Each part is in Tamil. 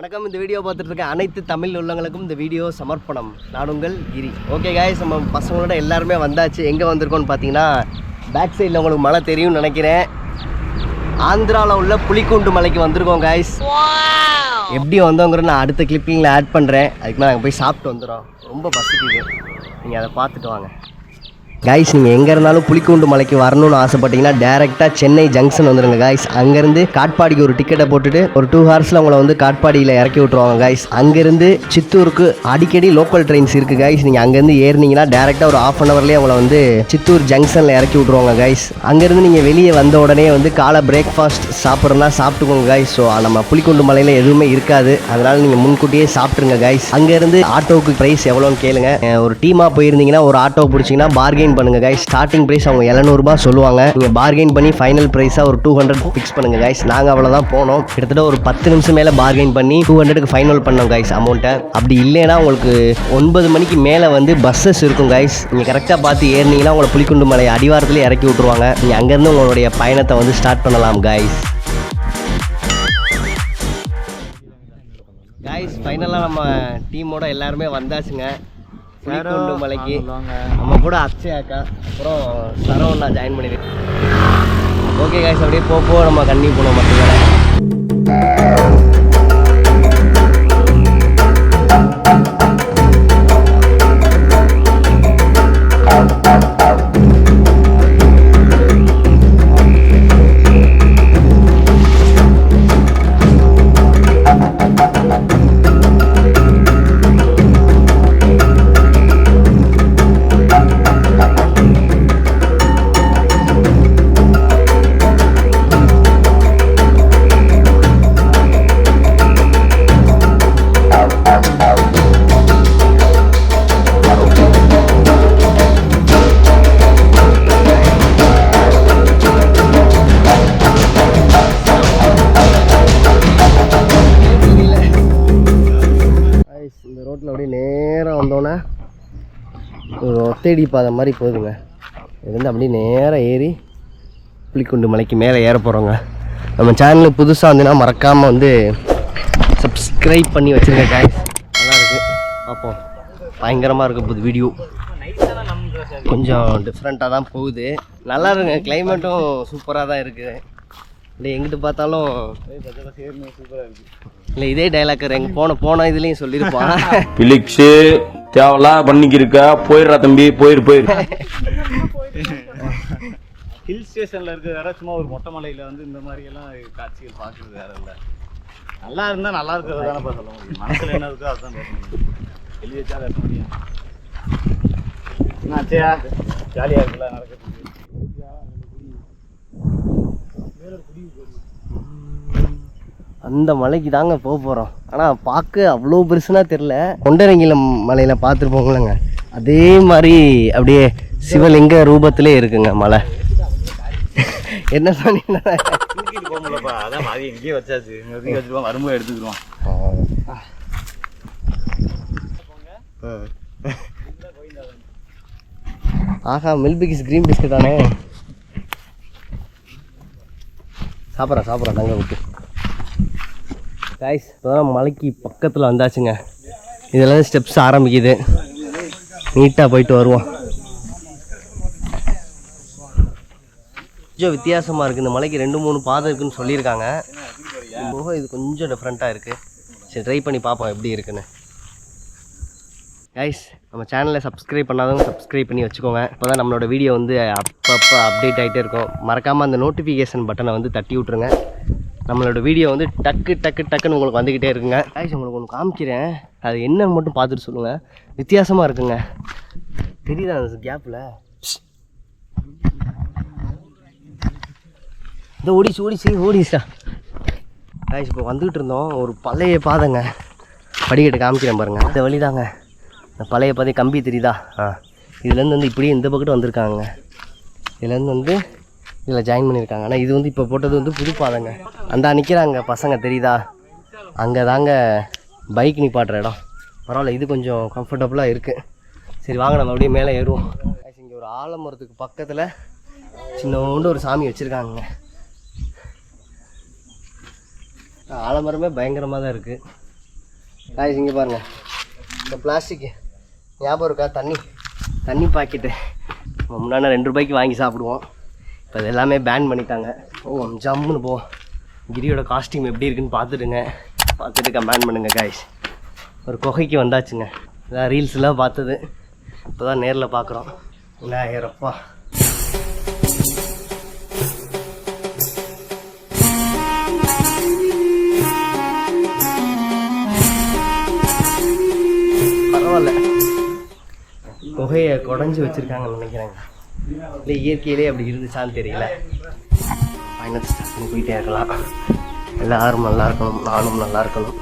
வணக்கம். இந்த வீடியோ பார்த்துட்டு இருக்க அனைத்து தமிழ் உள்ளவங்களுக்கும் இந்த வீடியோ சமர்ப்பணம். நான் உங்கள் கிரி. ஓகே காய்ஸ், நம்ம பசங்களோட எல்லாருமே வந்தாச்சு. எங்கே வந்திருக்கோன்னு பார்த்தீங்கன்னா, பேக் சைடில் உங்களுக்கு மலை தெரியும்னு நினைக்கிறேன். ஆந்திராவில் உள்ள புலிக்குண்டு மலைக்கு வந்திருக்கோம் காய்ஸ். எப்படி வந்தோங்கிற நான் அடுத்த கிளிப்பிங்கில் ஆட் பண்ணுறேன். அதுக்கு நாங்கள் போய் சாப்பிட்டு வந்துடும். ரொம்ப பசிக்குது, நீங்கள் அதை பார்த்துட்டு வாங்க காய்ஸ். நீங்கள் எங்கே இருந்தாலும் புலிக்குண்டு மலைக்கு வரணும்னு ஆசைப்பட்டீங்கன்னா டேரெக்டாக சென்னை ஜங்ஷன் வந்துடுங்க காய்ஸ். அங்கேருந்து காட்பாடிக்கு ஒரு டிக்கெட்டை போட்டுட்டு ஒரு 2 ஹவர்ஸில் உங்களை வந்து காட்பாடியில் இறக்கி விட்ருவாங்க காய்ஸ். அங்கேருந்து சித்தூருக்கு அடிக்கடி லோக்கல் ட்ரெயின்ஸ் இருக்குது காய்ஸ். நீங்கள் அங்கேருந்து ஏறினீங்கன்னா டேரெக்டாக ஒரு 1/2 ஹவர்லேயே உங்களை வந்து சித்தூர் ஜங்ஷனில் இறக்கி விட்ருவாங்க காய்ஸ். அங்கேருந்து நீங்கள் வெளியே வந்த உடனே வந்து காலை பிரேக்ஃபாஸ்ட் சாப்பிட்றதுனா சாப்பிட்டுக்கோங்க காய்ஸ். ஸோ நம்ம புலிக்குண்டு மலையில் எதுவுமே இருக்காது, அதனால் நீங்கள் முன்கூட்டியே சாப்பிட்ருங்க காய்ஸ். அங்கேருந்து ஆட்டோவுக்கு ப்ரைஸ் எவ்வளோன்னு கேளுங்க. ஒரு டீமாக போயிருந்தீங்கன்னா ஒரு ஆட்டோ பிடிச்சிங்கன்னா பார்கெயின் பண்ணுங்க गाइस. ஸ்டார்டிங் பிரைஸ் அவங்க 700 ரூபாய் சொல்லுவாங்க. நீங்க பார்கெயின் பண்ணி ஃபைனல் பிரைஸா ஒரு 200 ஃபிக்ஸ் பண்ணுங்க गाइस. நாங்க அவ்வளவுதான் போனோம். கிட்டத்தட்ட ஒரு 10 நிமிஷம் மேல பார்கெயின் பண்ணி 200க்கு ஃபைனல் பண்ணோம் गाइस அமௌண்ட்டை. அப்படி இல்லைன்னா உங்களுக்கு 9 மணிக்கு மேல வந்து பஸ்ஸஸ் இருக்கும் गाइस. நீங்க கரெக்டா பார்த்து ஏறினீங்கன்னா உங்களை புலிக்குண்டு மலை அடிவாரத்திலே இறக்கி விட்டுருவாங்க. நீங்க அங்கிருந்து உங்களுடைய பயணத்தை வந்து ஸ்டார்ட் பண்ணலாம் गाइस. गाइस ஃபைனலாக நம்ம டீமோட எல்லாருமே வந்தாச்சுங்க புலிக்குண்டு மலைக்கு. நம்ம கூட அக்ஷய் அக்கா அப்புறம் சரவணா ஜாயின் பண்ணிடுறேன். ஓகே காய்ஸ், அப்படியே போக நம்ம கண்ணி போனோம் மட்டும். இந்த ரோட்டில் அப்படியே நேராக வந்தோன்னே ஒரு ஒத்தடி பாதை மாதிரி போகுதுங்க. இது வந்து அப்படியே நேராக ஏறி புலிக்குண்டு மலைக்கு மேலே ஏற போகிறோங்க. நம்ம சேனலுக்கு புதுசாக வந்துன்னா மறக்காமல் வந்து சப்ஸ்கிரைப் பண்ணி வச்சுருக்கேன் காய்ஸ். நல்லா இருக்குது, பார்ப்போம். பயங்கரமாக இருக்குது புது வீடியோ. கொஞ்சம் டிஃப்ரெண்ட்டாக தான் போகுது. நல்லா இருக்குங்க, கிளைமேட்டும் சூப்பராக தான் இருக்குது. இல்லை எங்கிட்டு பார்த்தாலும் சூப்பராக இருக்குது. இல்லை இதே டைலாக்கர் எங்கே போன இதுலேயும் சொல்லியிருப்பான். பிலிக்ஸு தேவலாம் பண்ணிக்கிருக்கா, போயிடுறா தம்பி, போயிரு. ஹில் ஸ்டேஷனில் இருக்கிற வேற, சும்மா ஒரு மொட்டை மலையில் வந்து இந்த மாதிரியெல்லாம் காட்சிகள் பார்க்குறது வேற இல்லை. நல்லா இருந்தால் நல்லா இருக்கிறது தானே சொல்ல முடியும். மனசில் என்ன இருக்கோ அதுதான் பேச முடியும். வெளியே வச்சா பேச முடியும். என்னாச்சியா ஜாலியாக இருக்குல்ல நடக்கிறது. அந்த மலைக்கு தாங்க போக போகிறோம். ஆனால் பார்க்க அவ்வளோ பெருசுனா தெரில. கொண்டரங்கில மலையில் பார்த்துருப்போங்களேங்க, அதே மாதிரி அப்படியே சிவலிங்க ரூபத்திலே இருக்குங்க மலை. என்ன சொன்னீங்கன்னா தூக்கிட்டு போக முடியலப்பா, அதான் அது எங்கேயே வச்சாச்சு. தூக்கி வச்சுருவோம், வரும்போது எடுத்துக்கிடுவோம். ஆஹா, மில்க் பிஸ்கட் க்ரீன் பிஸ்கட் தானே. சாப்பிட்றேன் தங்க விட்டு காய்ஸ். இப்போதான் மலைக்கு பக்கத்தில் வந்தாச்சுங்க. இதெல்லாம் ஸ்டெப்ஸ் ஆரம்பிக்குது. நீட்டாக போயிட்டு வருவோம். கொஞ்சம் வித்தியாசமாக இருக்குது. இந்த மலைக்கு 2-3 பாதை இருக்குதுன்னு சொல்லியிருக்காங்க. போக இது கொஞ்சம் டிஃப்ரெண்ட்டாக இருக்குது. சரி, ட்ரை பண்ணி பார்ப்போம் எப்படி இருக்குன்னு. கைஸ், நம்ம சேனலை சப்ஸ்கிரைப் பண்ணாதவங்க சப்ஸ்கிரைப் பண்ணி வச்சுக்கோங்க. இப்போ தான் நம்மளோட வீடியோ வந்து அப்பப்போ அப்டேட் ஆகிட்டே இருக்கும். மறக்காமல் அந்த நோட்டிஃபிகேஷன் பட்டனை வந்து தட்டி விட்ருங்க. நம்மளோட வீடியோ வந்து டக்குன்னு உங்களுக்கு வந்துக்கிட்டே இருக்குங்க. கைஸ், உங்களுக்கு ஒன்று காமிக்கிறேன், அது என்னன்னு மட்டும் பார்த்துட்டு சொல்லுங்கள். வித்தியாசமாக இருக்குங்க, தெரியுதா அந்த கேப்பில்? இந்த ஓடிச்சா கைஸ். இப்போ வந்துக்கிட்டு இருந்தோம், ஒரு பழைய பாதைங்க. படிக்கட்டு காமிக்கிறேன் பாருங்கள், இந்த வழி தாங்க. இந்த பழைய பாதை கம்பி தெரியுதா? இதுலேருந்து வந்து இப்படியே இந்த பக்கத்து வந்திருக்காங்க. இதுலேருந்து வந்து இதில் ஜாயின் பண்ணியிருக்காங்க. ஆனால் இது வந்து இப்போ போட்டது வந்து புது பாதைங்க. அந்த நிற்கிறாங்க பசங்க தெரியுதா? அங்கே தாங்க பைக் நிப்பாட்டுற இடம். பரவாயில்ல, இது கொஞ்சம் கம்ஃபர்டபுளாக இருக்குது. சரி வாங்க, நம்ம அப்படியே மேலே ஏறுவோம். இங்கே ஒரு ஆலமரத்துக்கு பக்கத்தில் சின்னோண்டு ஒரு சாமி வச்சுருக்காங்க. ஆலமரமே பயங்கரமாக தான் இருக்குது. காய்ஸ் இங்கே பாருங்கள், இந்த பிளாஸ்டிக் ஞாபகம் இருக்கா? தண்ணி பாக்கெட்டு முன்னாடி 2 ரூபாய்க்கு வாங்கி சாப்பிடுவோம். இப்போ அது எல்லாமே பேன் பண்ணிட்டாங்க. ஜம்முன்னு போ. கிரியோட காஸ்டியூம் எப்படி இருக்குன்னு பார்த்துட்டு கமெண்ட் பண்ணுங்கள் காய்ஸ். ஒரு குகைக்கு வந்தாச்சுங்க. இதான் ரீல்ஸ்லாம் பார்த்தது, இப்போ தான் நேரில் பார்க்குறோம். விநாயகரப்பா. பரவாயில்ல, குகையை குடஞ்சி வச்சுருக்காங்கன்னு நினைக்கிறாங்க. இல்லை இயற்கையிலே அப்படி இருந்துச்சான்னு தெரியல. ஃபைனல் ஸ்டார்ட் போயிட்டே இருக்கலாம். எல்லோரும் நல்லா இருக்கணும், நானும் நல்லா இருக்கணும்.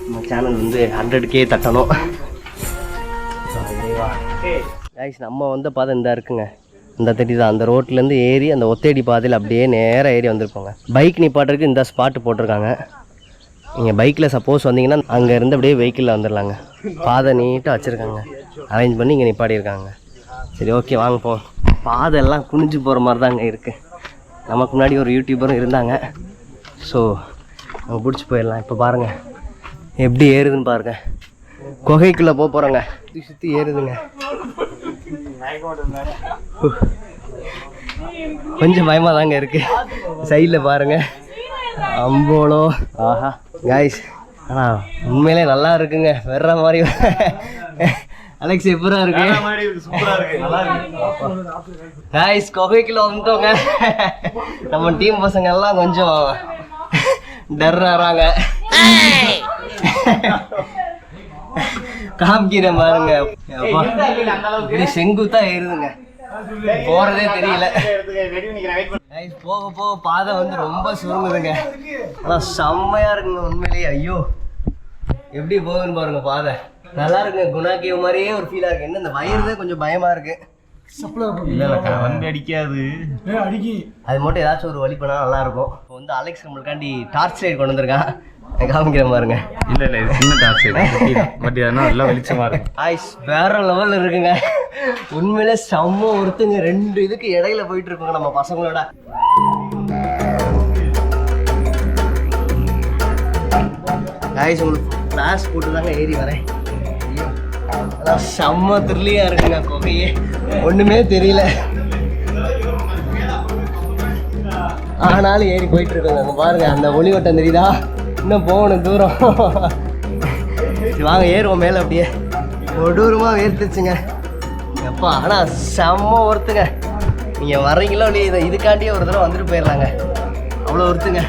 நம்ம சேனல் வந்து 100K தட்டணும். கைஸ் நம்ம வந்த பாதை இந்த இருக்குங்க, இந்த தட்டி தான். அந்த ரோட்லேருந்து ஏறி அந்த ஒத்தேடி பாதையில் அப்படியே நேராக ஏறி வந்திருப்போங்க. பைக் நிப்பாட்டுறதுக்கு இந்த ஸ்பாட்டு போட்டிருக்காங்க. நீங்கள் பைக்கில் சப்போஸ் வந்தீங்கன்னா அங்கேருந்து அப்படியே வெஹிக்கிளில் வந்துடலாங்க. பாதை நீட்டாக வச்சுருக்காங்க, அரேஞ்ச் பண்ணி இங்கே நிப்பாட்டியிருக்காங்க. சரி ஓகே வாங்க போ. பாதை எல்லாம் குனிஞ்சு போகிற மாதிரி தாங்க இருக்குது. நமக்கு முன்னாடி ஒரு யூடியூபரும் இருந்தாங்க. ஸோ நம்ம பிடிச்சி போயிடலாம். இப்போ பாருங்கள் எப்படி ஏறுதுன்னு பாருங்கள். குகைக்குள்ளே போகிறோங்க, சுற்றி ஏறுதுங்க. கொஞ்சம் பயமாக தாங்க இருக்குது. சைடில் பாருங்கள் அம்போலோ. ஆஹா காய்ஸ், ஆனால் உண்மையிலே நல்லா இருக்குங்க. வேற மாதிரி. அலெக்ஸ் எப்பரா இருக்கு? காய்ஸ் குகைக்குள்ள வந்துட்டோங்க. நம்ம டீம் பசங்க எல்லாம் கொஞ்சம் டர்றாங்க. காமிக்கிறேன் பாருங்க. செங்குத்தா ஏறுதுங்க, போறதே தெரியல. போக போக பாதை வந்து ரொம்ப சுருங்குதுங்க. ஆனா செம்மையா இருக்குங்க உண்மையிலேயே. ஐயோ எப்படி போகுதுன்னு பாருங்க. பாதை நல்லா இருக்குங்க. குணாக்கிய மாதிரியே ஒரு ஃபீலா இருக்கு. என்ன இந்த வயிறு கொஞ்சம் பயமா இருக்கு. வண்டி அடிக்காது, அது மட்டும் ஏதாச்சும் ஒரு வழி பண்ணா நல்லா இருக்கும். இப்போ வந்து அலெக்ஸ் நம்மளுக்காண்டி டார்ச் லைட் கொண்டு வந்திருக்கான். காமிக்கிறேன் பாருங்க. இல்ல இது சின்ன டார்ச் லைட், பட் அதனால நல்லா வெளிச்சமா இருக்கு. ஆய்ஸ் வேற லெவல்ல இருக்குங்க உண்மையிலே. செம்ம ஒருத்துங்க. 2 இதுக்கு இடையில போயிட்டு இருக்கோங்க நம்ம பசங்களோட. ஆய்ஸ் உங்களுக்கு கிளாஸ் போட்டு தாங்க ஏறி வரேன். அதான் செம்ம த்ரில்லியா இருக்குங்க. குகையே ஒண்ணுமே தெரியல, ஆனாலும் ஏறி போயிட்டு இருக்கோங்க. அங்க பாருங்க அந்த ஒளிவட்டம் தெரியுதா? இன்னும் போகணும் தூரம். வாங்க ஏறுவோம் மேலே. அப்படியே கொடூரமாக வேர்த்துச்சுங்க எப்பா. ஆனால் செம்ம ஒருத்துங்க. நீங்கள் வர்றீங்களோ இல்லையா, இதுக்காண்டியே ஒரு தடவை வந்துட்டு போயிடலாங்க. அவ்வளோ ஒருத்துங்க.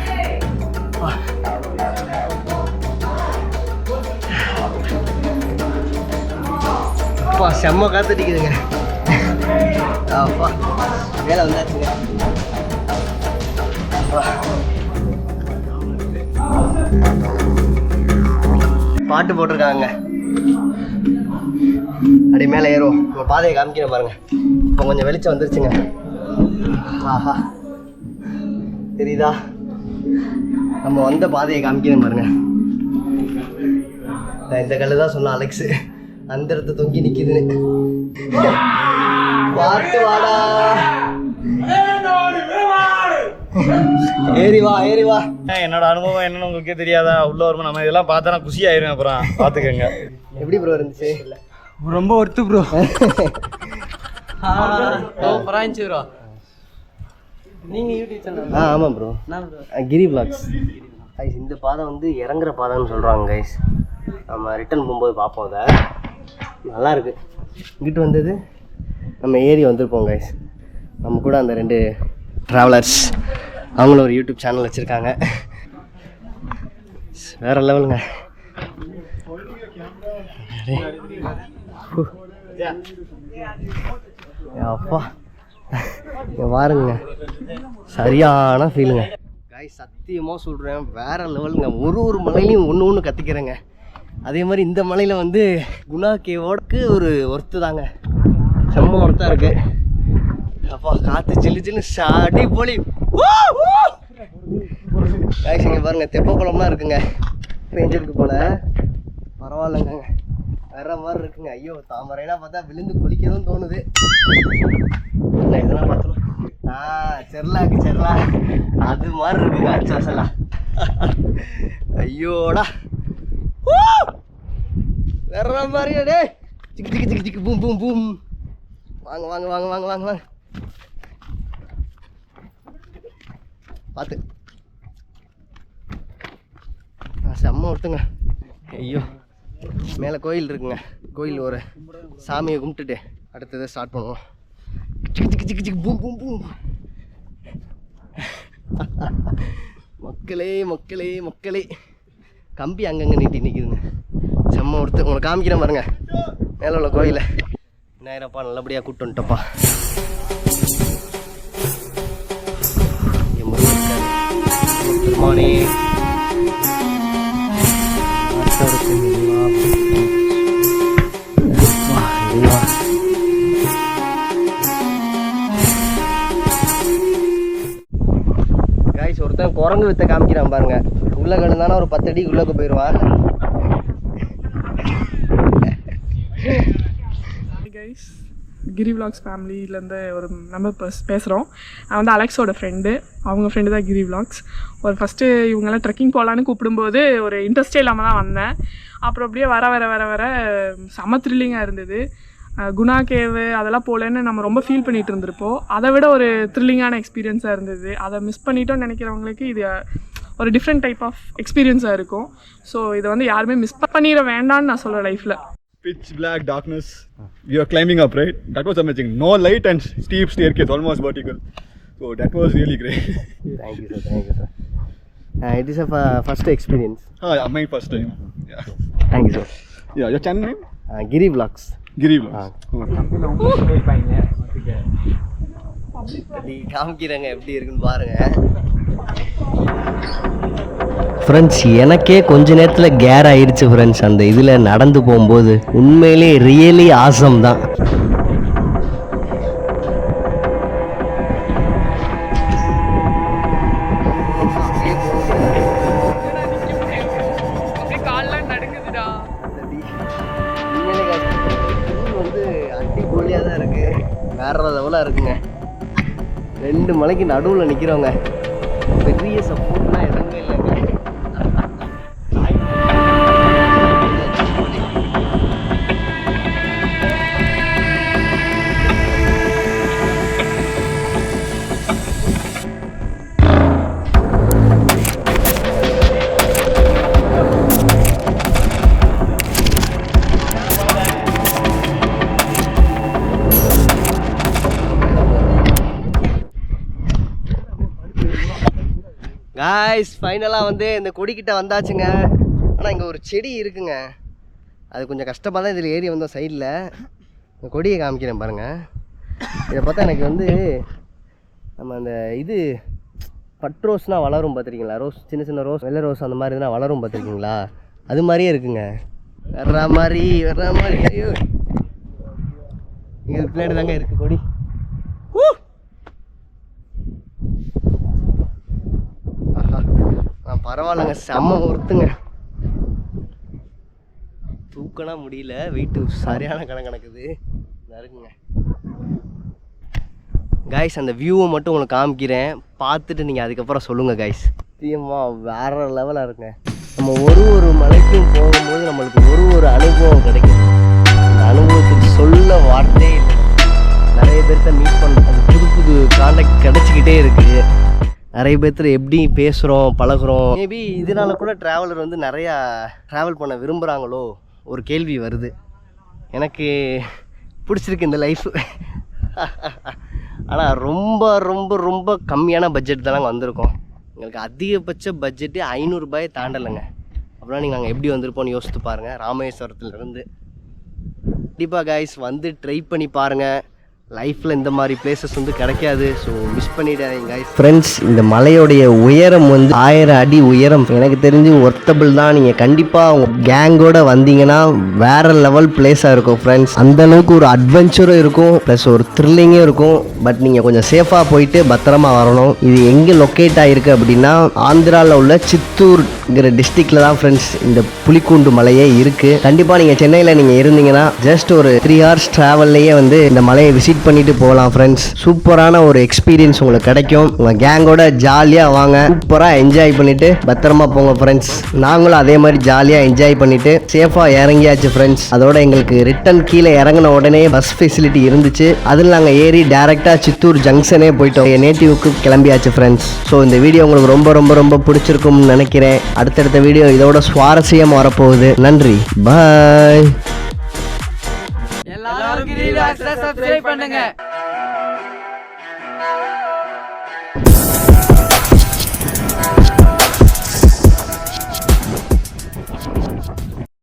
அப்பா செம்ம காத்துட்டிக்குதுங்க. அப்பா மேலே வந்தாச்சுங்க. பாட்டு போட்டிருக்காங்க. அப்படி மேலே ஏறுவோம். உங்கள் பாதையை காமிக்கிறேன் பாருங்க. இப்போ கொஞ்சம் வெளிச்சம் வந்துருச்சுங்க. ஆஹா தெரியுதா? நம்ம வந்த பாதையை காமிக்கிறேன் பாருங்க. இந்த கல்லு தான் சொன்ன அலெக்ஸு, அந்த இடத்த தொங்கி நிற்கிதுன்னு. பார்த்து வாடா. ஏறி வா ஏறி வா. என்னோட அனுபவம் என்னன்னு உங்களுக்கே தெரியாதா? உள்ள வரும்போது நம்ம இதெல்லாம் பார்த்தா குஷி ஆயிருவேன். அப்புறம் பார்த்துக்கங்க. எப்படி ப்ரோ இருந்துச்சு? ரொம்ப ஒர்த்து ப்ரோ. ப்ரோ நீங்கள் யூடியூப் சேனல்? ஆமாம் ப்ரோ, கிரி விளாக்ஸ். கைஸ் இந்த பாதை வந்து இறங்குற பாதைன்னு சொல்கிறாங்க கைஸ். நம்ம ரிட்டர்ன் போகும்போது பார்ப்போம். அதை நல்லாயிருக்கு. இங்கிட்டு வந்தது நம்ம ஏறி வந்திருப்போம் கைஸ். நம்ம கூட அந்த 2 ட்ராவலர்ஸ், அவங்களும் ஒரு யூடியூப் சேனல் வச்சுருக்காங்க. வேற லெவலுங்க. அப்பா இங்கே பாருங்க, சரியான ஃபீலுங்க காய்ஸ். சத்தியமாக சொல்கிறேன், வேற லெவலுங்க. ஒரு மலையிலையும் ஒன்று கற்றுக்கிறேங்க. அதே மாதிரி இந்த மலையில் வந்து குணா கேவோடக்கு ஒரு ஒர்த்து தாங்க. செம்ம ஒர்த்தாக இருக்குது. அப்பா காற்று சில்லு சாடி போலி. காய்ஸ் இங்கே பாருங்கள், தெப்ப குளம்லாம் இருக்குங்க. ரேஞ்சருக்கு போல் பரவாயில்லைங்க, வேற மாதிரி இருக்குங்க. ஐயோ தாமரைனா பார்த்தா விழுந்து குளிக்கணும்னு தோணுது. இதெல்லாம் பார்த்துருவோம். செர்லா அது மாதிரி இருக்குங்க. அச்சாசலா ஐயோடா. வேற மாதிரியா டே. சிக்கு சிக்கு சிக்கு சிக்கு பூம் பூம் பூம். வாங்க வாங்க வாங்க வாங்க வாங்க வாங்க. பார்த்து செம்ம ஒருத்துங்க. ஐயோ மேலே கோயில் இருக்குங்க. கோயில் ஒரு சாமியை கும்பிட்டுட்டு அடுத்ததை ஸ்டார்ட் பண்ணுவோம். சிக்கு சிக்கு சிக்கு சிக்கு பூம் பூம் பூம். மக்களே மக்களே மக்களே, கம்பி அங்கங்கே நீட்டி நிற்கிதுங்க. செம்ம ஒருத்தர் உங்களை காமிக்கிறேன் பாருங்க. மேலே உள்ள கோயிலை நேரப்பா நல்லபடியாக கூப்பிட்டு வந்துட்டப்பா. பெருமானே கைஸ், ஒருத்தன் குரங்கு வித்த காமிக்கிறான் பாருங்க. உள்ள கழுந்தானா ஒரு 10 அடிக்கு உள்ளக்க போயிடுவான். கைஸ், கிரி விலாக்ஸ் ஃபேமிலியிலேருந்து ஒரு மெம்பர் பேசுகிறோம். நான் வந்து அலெக்ஸோட ஃப்ரெண்டு. அவங்க ஃப்ரெண்டு தான் கிரி விலாக்ஸ். ஒரு ஃபஸ்ட்டு இவங்கெல்லாம் ட்ரெக்கிங் போகலான்னு கூப்பிடும்போது ஒரு இன்ட்ரெஸ்டே இல்லாமல் தான் வந்தேன். அப்புறம் அப்படியே வர வர வர வர செம்ம த்ரில்லிங்காக இருந்தது. குணா கேவு அதெல்லாம் போகலன்னு நம்ம ரொம்ப ஃபீல் பண்ணிகிட்டு இருந்திருப்போம். அதை விட ஒரு த்ரில்லிங்கான எக்ஸ்பீரியன்ஸாக இருந்தது. அதை மிஸ் பண்ணிட்டோன்னு நினைக்கிறவங்களுக்கு இது ஒரு டிஃப்ரெண்ட் டைப் ஆஃப் எக்ஸ்பீரியன்ஸாக இருக்கும். ஸோ இதை வந்து யாருமே மிஸ் பண்ணிட வேண்டான்னு நான் சொல்கிறேன் லைஃப்பில். Pitch black darkness. We are climbing up, right? That was amazing. No light and steep staircase, almost vertical. So that was really great. Thank you, sir. Thank you, sir. It is a first experience. Yeah, my first time. Yeah. Thank you, sir. Yeah, your channel name? Giri Vlogs. Giri Vlogs. காமிக்கிறாங்க எப்படி இருக்குன்னு பாருங்க. ஃப்ரெண்ட்ஸ், எனக்கே கொஞ்ச நேரத்தில் கேர் ஆயிடுச்சு ஃப்ரெண்ட்ஸ். அந்த இதில் நடந்து போகும்போது உண்மையிலே ரியலி ஆசம் தான். வந்து அடிப்பொலியாக தான் இருக்கு. வேற லெவலாக இருக்குங்க. 2 மலைக்கு நடுவில் நிற்கிறோங்க. பெரிய சப்போர்ட்லாம் எதுவுமே இல்லைங்க. காய்ஸ், ஃபைனலாக வந்து இந்த கொடிக்கிட்ட வந்தாச்சுங்க. ஆனால் இங்கே ஒரு செடி இருக்குங்க. அது கொஞ்சம் கஷ்டமாக தான் இதில் ஏறி வந்தோம். சைடில் இந்த கொடியை காமிக்கிறேன் பாருங்கள். இதை பார்த்தா எனக்கு வந்து நம்ம அந்த இது பட் ரோஸ்னால் வளரும் பார்த்துருக்கீங்களா? ரோஸ், சின்ன சின்ன ரோஸ், வெள்ளை ரோஸ் அந்த மாதிரி தான் வளரும் பார்த்துருக்கீங்களா? அது மாதிரியே இருக்குங்க. வர்ற மாதிரி ஐயோ, இங்கே பின்னாடி தாங்க இருக்குது கொடி. பரவாயில்லைங்க, செம்ம ஒருத்துங்க. தூக்கனா முடியல, வெயிட்டு சரியான கணக்குது இருக்குங்க. கைஸ், அந்த வியூவை மட்டும் உங்களுக்கு காமிக்கிறேன், பார்த்துட்டு நீங்கள் அதுக்கப்புறம் சொல்லுங்கள் கைஸ். சத்தியமாக வேற லெவலாக இருக்குங்க. நம்ம ஒரு மலைக்கும் போகும்போது நம்மளுக்கு ஒரு அனுபவம் கிடைக்கும். அந்த அனுபவத்துக்கு சொல்ல வார்த்தையே இல்லை. நிறைய பேர்த்த மீட் பண்ண அது புது கான்டாக்ட் கிடச்சிக்கிட்டே இருக்குது. நிறைய பேர்த்துல எப்படி பேசுகிறோம், பழகுறோம். மேபி இதனால கூட ட்ராவலர் வந்து நிறையா ட்ராவல் பண்ண விரும்புகிறாங்களோ ஒரு கேள்வி வருது. எனக்கு பிடிச்சிருக்கு இந்த லைஃப். ஆனால் ரொம்ப ரொம்ப ரொம்ப கம்மியான பட்ஜெட் தானங்க வந்திருக்கோம். எங்களுக்கு அதிகபட்ச பட்ஜெட்டு 500 ரூபாயை தாண்டலைங்க. அப்படின்னா நீங்கள் அங்கே எப்படி வந்திருப்போன்னு யோசித்து பாருங்கள். ராமேஸ்வரத்துலேருந்து கண்டிப்பாக கைஸ் வந்து ட்ரை பண்ணி பாருங்கள். லைஃப்பில் இந்த மாதிரி பிளேசஸ் வந்து கிடைக்காது. ஸோ மிஸ் பண்ணிடாதீங்க கைஸ். ஃப்ரெண்ட்ஸ், இந்த மலையோடைய உயரம் வந்து 1000 அடி உயரம். எனக்கு தெரிஞ்சு ஒர்த்தபிள் தான். நீங்கள் கண்டிப்பாக உங்கள் கேங்கோட வந்தீங்கன்னா வேற லெவல் பிளேஸாக இருக்கும் ஃப்ரெண்ட்ஸ். அந்தளவுக்கு ஒரு அட்வென்ச்சரும் இருக்கும், ப்ளஸ் ஒரு த்ரில்லிங்கும் இருக்கும். பட் நீங்கள் கொஞ்சம் சேஃபாக போயிட்டு பத்திரமா வரணும். இது எங்கே லொக்கேட் ஆகிருக்கு அப்படின்னா ஆந்திராவில் உள்ள சித்தூர்ங்கிற டிஸ்ட்ரிக்டில் தான் ஃப்ரெண்ட்ஸ் இந்த புலிக்கூண்டு மலையே இருக்குது. கண்டிப்பாக நீங்கள் சென்னையில் நீங்கள் இருந்தீங்கன்னா ஜஸ்ட் ஒரு 3 hours ட்ராவல்லையே வந்து இந்த மலையை விசிட் பண்ணிட்டு போகலாம் ஃப்ரெண்ட்ஸ். சூப்பரான ஒரு எக்ஸ்பீரியன்ஸ் உங்களுக்கு கிடைக்கும். உங்கள் கேங்கோட ஜாலியாக வாங்க, சூப்பராக என்ஜாய் பண்ணிட்டு பத்திரமா போங்க ஃப்ரெண்ட்ஸ். நாங்களும் அதே மாதிரி ஜாலியாக என்ஜாய் பண்ணிட்டு சேஃபாக இறங்கியாச்சு ஃப்ரெண்ட்ஸ். அதோட எங்களுக்கு ரிட்டன் கீழே இறங்கின உடனே பஸ் ஃபெசிலிட்டி இருந்துச்சு. அதில் நாங்கள் ஏறி டேரெக்டாக சித்தூர் ஜங்ஷனே போயிட்டோம். என் நேட்டிவ்க்கு கிளம்பியாச்சு ஃப்ரெண்ட்ஸ். ஸோ இந்த வீடியோ உங்களுக்கு ரொம்ப ரொம்ப ரொம்ப பிடிச்சிருக்கும்னு நினைக்கிறேன். அடுத்தடுத்த வீடியோ இதோட சுவாரஸ்யமாக வரப்போகுது. நன்றி, பாய். எல்லாரும் கிரி விலாக்ஸை சப்ஸ்கிரைப் பண்ணுங்க.